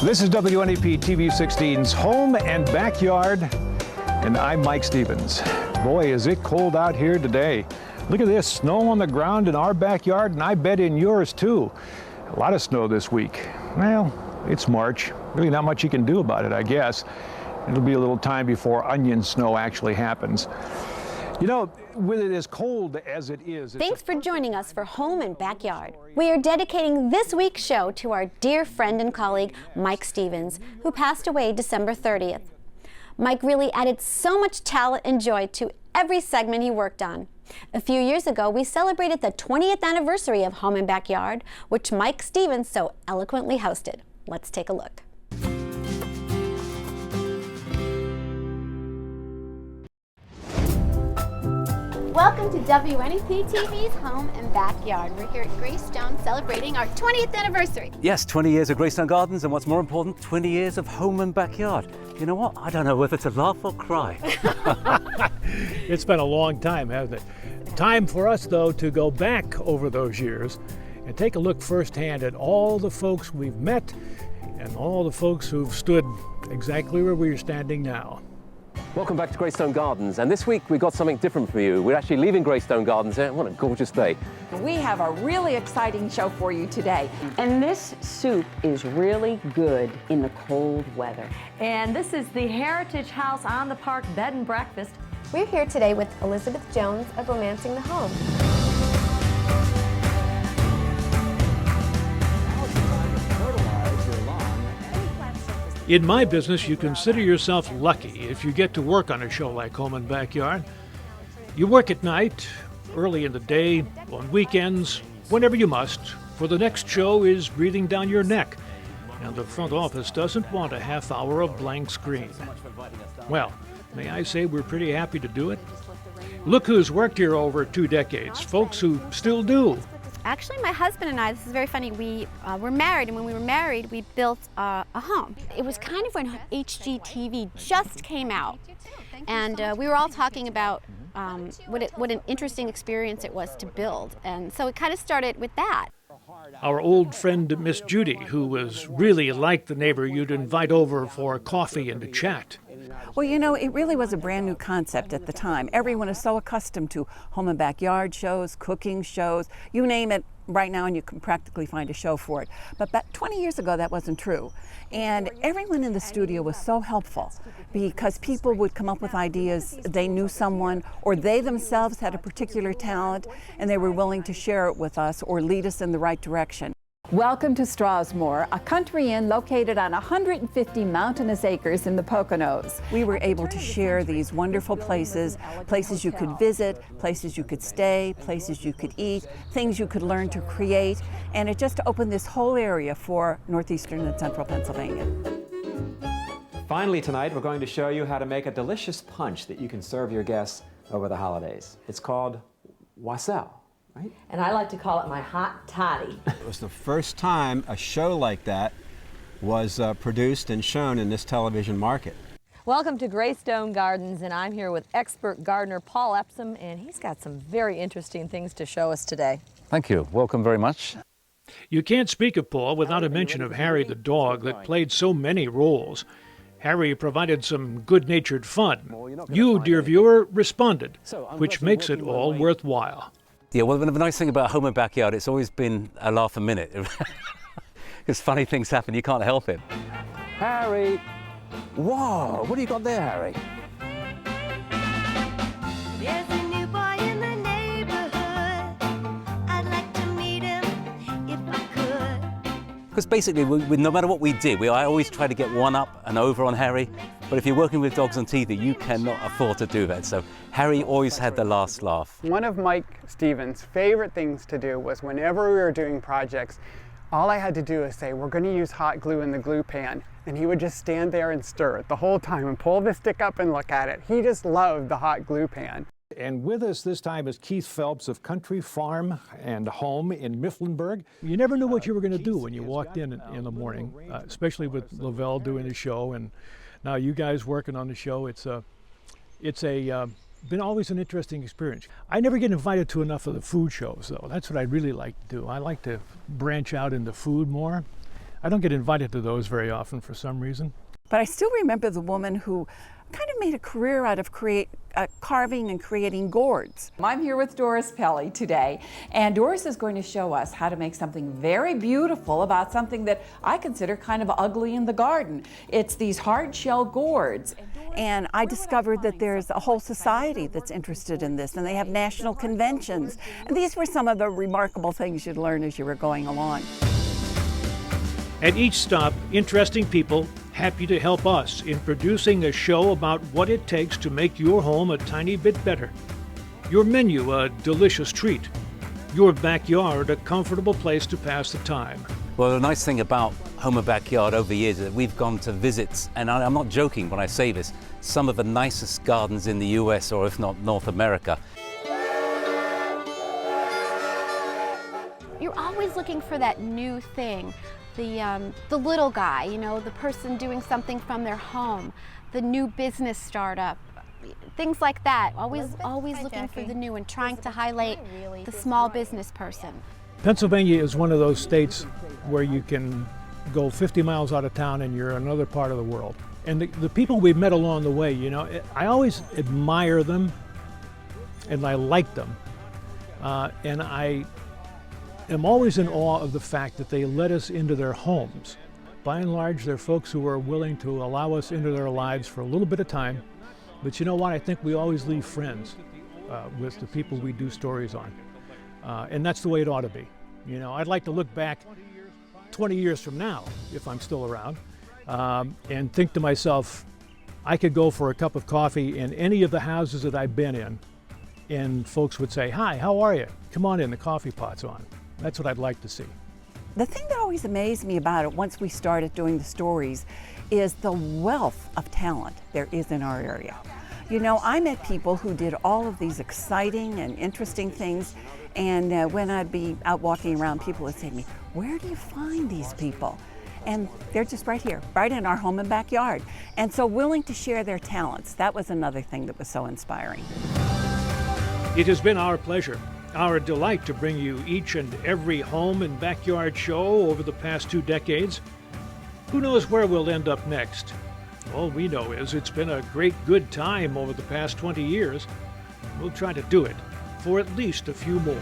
This is WNEP TV 16's Home and Backyard, and I'm Mike Stevens. Boy, is it cold out here today. Look at this, snow on the ground in our backyard, and I bet in yours too. A lot of snow this week. Well, it's March. Really not much you can do about it, I guess. It'll be a little time before onion snow actually happens. You know, with it as cold as it is... Thanks for joining us for Home and Backyard. We are dedicating this week's show to our dear friend and colleague, Mike Stevens, who passed away December 30th. Mike really added so much talent and joy to every segment he worked on. A few years ago, we celebrated the 20th anniversary of Home and Backyard, which Mike Stevens so eloquently hosted. Let's take a look. Welcome to WNEP TV's Home and Backyard. We're here at Greystone celebrating our 20th anniversary. Yes, 20 years of Greystone Gardens, and what's more important, 20 years of Home and Backyard. You know what? I don't know whether to laugh or cry. It's been a long time, hasn't it? Time for us, though, to go back over those years and take a look firsthand at all the folks we've met and all the folks who've stood exactly where we're standing now. Welcome back to Greystone Gardens, and this week we've got something different for you. We're actually leaving Greystone Gardens here. What a gorgeous day. We have a really exciting show for you today. And this soup is really good in the cold weather. And this is the Heritage House on the Park Bed and Breakfast. We're here today with Elizabeth Jones of Romancing the Home. In my business, you consider yourself lucky if you get to work on a show like Home and Backyard. You work at night, early in the day, on weekends, whenever you must, for the next show is breathing down your neck, and the front office doesn't want a half hour of blank screen. Well, may I say we're pretty happy to do it? Look who's worked here over 2 decades, folks who still do. Actually, my husband and I, this is very funny, we were married, and when we were married, we built a home. It was kind of when HGTV just came out, and we were all talking about what an interesting experience it was to build, and so it kind of started with that. Our old friend Miss Judy, who was really like the neighbor you'd invite over for coffee and a chat. Well, you know, it really was a brand new concept at the time. Everyone is so accustomed to home and backyard shows, cooking shows, you name it right now, and you can practically find a show for it. But back 20 years ago, that wasn't true. And everyone in the studio was so helpful because people would come up with ideas. They knew someone, or they themselves had a particular talent, and they were willing to share it with us or lead us in the right direction. Welcome to Strasmoor, a country inn located on 150 mountainous acres in the Poconos. We were able to share these wonderful places, places you could visit, places you could stay, places you could eat, things you could learn to create, and it just opened this whole area for northeastern and central Pennsylvania. Finally tonight, we're going to show you how to make a delicious punch that you can serve your guests over the holidays. It's called wassail. Right? And I like to call it my hot toddy. It was the first time a show like that was produced and shown in this television market. Welcome to Greystone Gardens, and I'm here with expert gardener Paul Epsom, and he's got some very interesting things to show us today. Thank you. Welcome very much. You can't speak of Paul without a mention of Harry the dog that played so many roles. Harry provided some good-natured fun. You, dear viewer, responded, which makes it all worthwhile. Yeah, well, the nice thing about Home and Backyard, it's always been a laugh a minute. Because funny things happen, you can't help it. Harry! Whoa! What do you got there, Harry? There's a new boy in the neighborhood. I'd like to meet him if I could. Because basically, no matter what we did, I always try to get one up and over on Harry. But if you're working with dogs on TV, you cannot afford to do that. So Harry always had the last laugh. One of Mike Stevens' favorite things to do was whenever we were doing projects, all I had to do is say, we're going to use hot glue in the glue pan. And he would just stand there and stir it the whole time and pull the stick up and look at it. He just loved the hot glue pan. And with us this time is Keith Phelps of Country Farm and Home in Mifflinburg. You never knew what you were going to do when you walked in the morning, especially with Lavelle doing the show, and now you guys working on the show. It's been always an interesting experience. I never get invited to enough of the food shows, though. That's what I really like to do. I like to branch out into food more. I don't get invited to those very often for some reason. But I still remember the woman who kind of made a career out of carving and creating gourds. I'm here with Doris Pelly today, and Doris is going to show us how to make something very beautiful about something that I consider kind of ugly in the garden. It's these hard shell gourds. And I discovered that there's a whole society that's interested in this, and they have national conventions. And these were some of the remarkable things you'd learn as you were going along. At each stop, interesting people happy to help us in producing a show about what it takes to make your home a tiny bit better. Your menu a delicious treat. Your backyard a comfortable place to pass the time. Well, the nice thing about Home and Backyard over the years is that we've gone to visits, and I'm not joking when I say this, some of the nicest gardens in the US, or if not North America. You're always looking for that new thing. The little guy, you know, the person doing something from their home, the new business startup, things like that. Always looking for the new and trying to highlight the small business person. Pennsylvania is one of those states where you can go 50 miles out of town and you're in another part of the world. And the people we've met along the way, you know, I always admire them and I like them. And I am always in awe of the fact that they let us into their homes. By and large, they're folks who are willing to allow us into their lives for a little bit of time. But you know what? I think we always leave friends with the people we do stories on. And that's the way it ought to be. You know, I'd like to look back 20 years from now, if I'm still around, and think to myself, I could go for a cup of coffee in any of the houses that I've been in, and folks would say, "Hi, how are you? Come on in, the coffee pot's on." That's what I'd like to see. The thing that always amazed me about it once we started doing the stories is the wealth of talent there is in our area. You know, I met people who did all of these exciting and interesting things, and when I'd be out walking around, people would say to me, "Where do you find these people?" And they're just right here, right in our home and backyard. And so willing to share their talents. That was another thing that was so inspiring. It has been our pleasure, our delight to bring you each and every home and backyard show over the past 2 decades. Who knows where we'll end up next? All we know is it's been a great good time over the past 20 years. We'll try to do it for at least a few more.